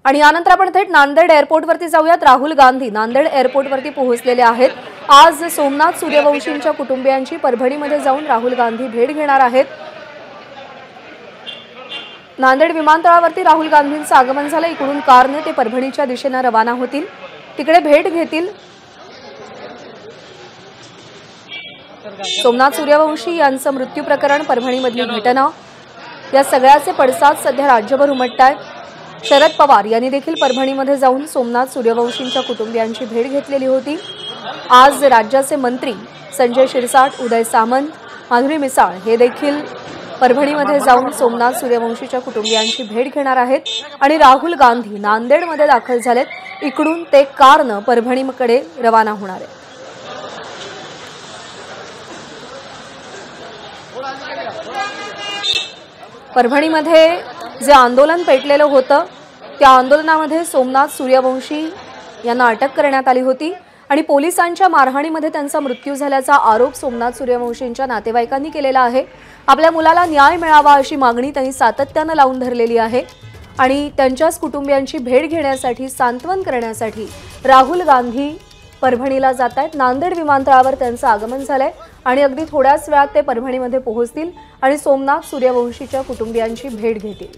आणि यानंतर आपण थेट नांदेड एअरपोर्टवरती जाऊयात। राहुल गांधी नांदेड एअरपोर्टवरती पोहोचलेले आहेत। आज सोमनाथ सूर्यवंशींच्या कुटुंबियांची परभणीमध्ये जाऊन राहुल गांधी भेट घेणार आहेत। नांदेड विमानतळावरती राहुल गांधींचं आगमन झालं। इकडून कारने ते परभणीच्या दिशेने रवाना होतील, तिकडे भेट घेतील। सोमनाथ सूर्यवंशी यांचं मृत्यू प्रकरण, परभणीमधली घटना, या सगळ्याचे पडसाद सध्या राज्यभर उमटतायत। शरद पवार यांनी देखील परभणीमध्ये जाऊन सोमनाथ सूर्यवंशींच्या कुटुंबियांची भेट घेतलेली होती। आज राज्याचे मंत्री संजय शिरसाट, उदय सामंत, माधुरी मिसाळ हे देखील परभणीमध्ये जाऊन सोमनाथ सूर्यवंशीच्या कुटुंबियांची भेट घेणार आहेत। आणि राहुल गांधी नांदेडमध्ये दाखल झालेत, इकडून ते कारने परभणीकडे रवाना होणार आहेत। परभणीमध्ये जे आंदोलन पेटलेलं होतं त्या आंदोलनामध्ये सोमनाथ सूर्यवंशी यांना अटक करण्यात आली होती आणि पोलिसांच्या मारहाणीमध्ये त्यांचा मृत्यू झाल्याचा आरोप सोमनाथ सूर्यवंशींच्या नातेवाईकांनी केलेला आहे। आपल्या मुलाला न्याय मिळावा अशी मागणी त्यांनी सातत्याने लावून धरलेली आहे आणि त्यांच्याच कुटुंबियांची भेट घेण्यासाठी, सांत्वन करण्यासाठी राहुल गांधी परभणीला जात आहेत। नांदेड विमानतळावर त्यांचं आगमन झालंय आणि अगदी थोड्याच वेळात ते परभणीमध्ये पोहोचतील आणि सोमनाथ सूर्यवंशीच्या कुटुंबियांची भेट घेतील।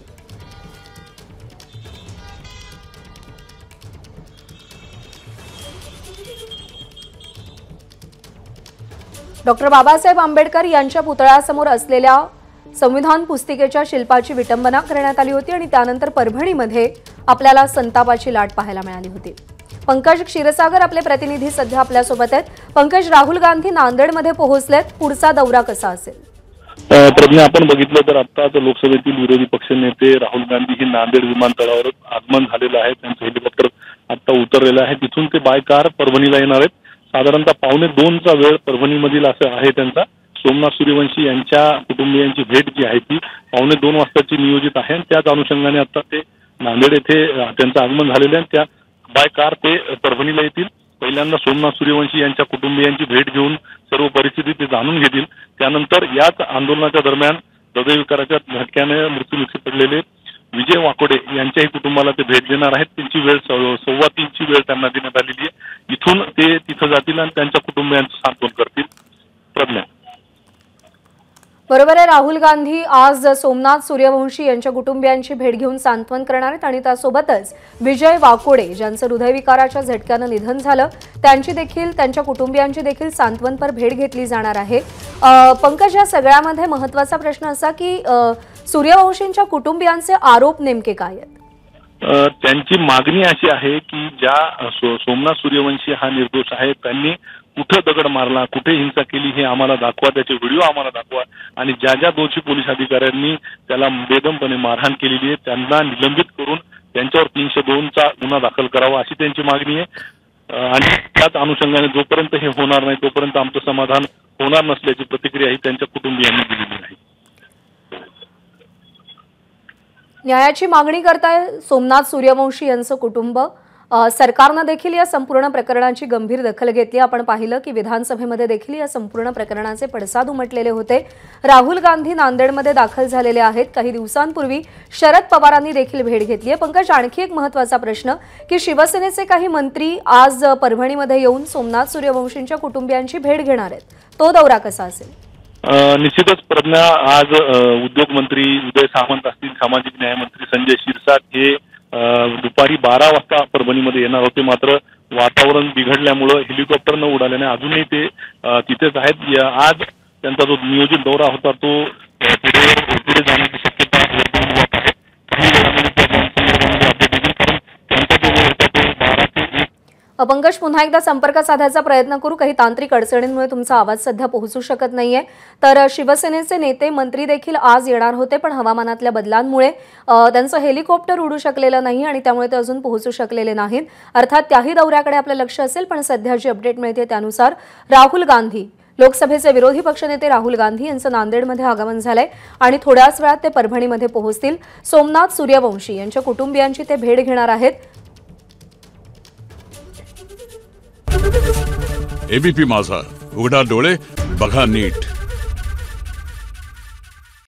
डॉक्टर बाबासाहेब आंबेडकर यांच्या पुतळ्यासमोर असलेल्या संविधान पुस्तिकेच्या शिल्पाची विटंबना करण्यात आली होती आणि त्यानंतर परभणीमध्ये आपल्याला संतापाची लाट पाहायला मिळाली होती। पंकज क्षीरसागर आपले प्रतिनिधी सध्या आपल्या सोबत आहेत। पंकज, राहुल गांधी नांदेडमध्ये पोहोचलेत, पुढचा दौरा कसा असेल? प्रज्ञा, आपण बघितलं तर आत्ताच लोकसभेतील विरोधी पक्षनेते राहुल गांधी हे नांदेड विमानतळावर आगमन झालेलं आहे। त्यांचं हेलिकॉप्टर आता उतरलेलं आहे, तिथून ते बाय कार परभणीला येणार आहेत। साधारणतः 1:45चा वेळ परभणीमधील असं आहे त्यांचा। सोमनाथ सूर्यवंशी यांच्या कुटुंबियांची भेट जी आहे ती 1:15 वाजताची नियोजित आहे आणि त्याच अनुषंगाने आता ते नांदेड येथे त्यांचं आगमन झालेलं आहे। त्या बाय कार ते परभणीला येतील। पहिल्यांदा सोमनाथ सूर्यवंशी यांच्या कुटुंबियांची भेट घेऊन सर्व परिस्थिती ते जाणून घेतील। त्यानंतर याच आंदोलनाच्या दरम्यान हृदयविकाराच्या झटक्याने मृत्यूमुखी पडलेले विजय वाकोडे यांच्याही कुटुंबाला ते भेट देणार आहेत। त्यांची वेळ 3:15ची वेळ त्यांना देण्यात आलेली आहे। इथून ते तिथं जातील आणि त्यांच्या कुटुंबियांचं सांत्वन करतील। प्रज्ञा, बरोबर आहे। राहुल गांधी आज सोमनाथ सूर्यवंशी यांच्या कुटुंबियांची भेट घेऊन सांत्वन करणार आहेत आणि त्यासोबतच विजय वाकोडे ज्यांचं हृदयविकाराच्या झटक्याने निधन झालं त्यांच्या कुटुंबियांची देखील सांत्वनपर भेट घेतली जाणार आहे। पंकज, या सगळ्यामध्ये महत्त्वाचा प्रश्न असा की सूर्यवंशींच्या कुटुंबियांचे आरोप नेमके काय आहेत? त्यांची मागणी अशी आहे की ज्या सोमनाथ सूर्यवंशी हा निर्दोष आहे, त्यांनी कुठे दगड मारला, कुठे हिंसा केली हे आम्हाला दाखवा, त्याचे व्हिडिओ आम्हाला दाखवा आणि ज्या ज्या दोषी पोलीस अधिकाऱ्यांनी त्याला बेदमपणे मारहाण केलेली आहे त्यांना निलंबित करून त्यांच्यावर 302चा गुन्हा दाखल करावा अशी त्यांची मागणी आहे। आणि त्याच अनुषंगाने जोपर्यंत हे होणार नाही तोपर्यंत आमचं समाधान होणार नसल्याची प्रतिक्रिया ही त्यांच्या कुटुंबियांनी दिलेली आहे। न्यायाची मागणी करताय सोमनाथ सूर्यवंशी यांचं कुटुंब। सरकारने देखील या संपूर्ण प्रकरणाची गंभीर दखल घेतली। आपण पाहिलं की विधानसभेमध्ये देखील या संपूर्ण प्रकरणाचे पडसाद उमटलेले होते। राहुल गांधी नांदेडमध्ये दाखल झालेले आहेत। काही दिवसांपूर्वी शरद पवारांनी देखील भेट घेतली आहे। पंकज, आणखी एक महत्त्वाचा प्रश्न की शिवसेनेचे काही मंत्री आज परभणीमध्ये येऊन सोमनाथ सूर्यवंशींच्या कुटुंबियांची भेट घेणार आहेत, तो दौरा कसा असेल? निश्चितच प्रज्ञा, आज उद्योग मंत्री उदय सामंत असतील, सामाजिक न्याय मंत्री संजय शिरसाट हे दुपारी 12 वाजता परभणीमध्ये येणार होते, मात्र वातावरण बिघडल्यामुळे हेलिकॉप्टर न उडाल्याने अजूनही ते तिथेच आहेत। आज त्यांचा जो नियोजित दौरा होता तो पुढे जाण्याची शक्यता वर्तवण्यात आहे। पंकज, पुन्हा एकदा संपर्क साधायचा प्रयत्न करू। काही तांत्रिक अडचणींमुळे तुमचा आवाज सध्या पोहोचू शकत नाहीये। तर शिवसेनेचे नेते मंत्री देखील आज येणार होते, पण हवामानातल्या बदलांमुळे त्यांचं हेलिकॉप्टर उडू शकलेलं नाही आणि त्यामुळे ते अजून पोहोचू शकलेले नाहीत। अर्थात त्याही दौऱ्याकडे आपलं लक्ष असेल, पण सध्या जी अपडेट मिळते त्यानुसार राहुल गांधी, लोकसभेचे विरोधी पक्षनेते राहुल गांधी यांचं नांदेडमध्ये आगमन झालंय आणि थोड्याच वेळात ते परभणीमध्ये पोहोचतील। सोमनाथ सूर्यवंशी यांच्या कुटुंबियांची ते भेट घेणार आहेत। एबीपी माझा, उघडा डोळे बघा नीट।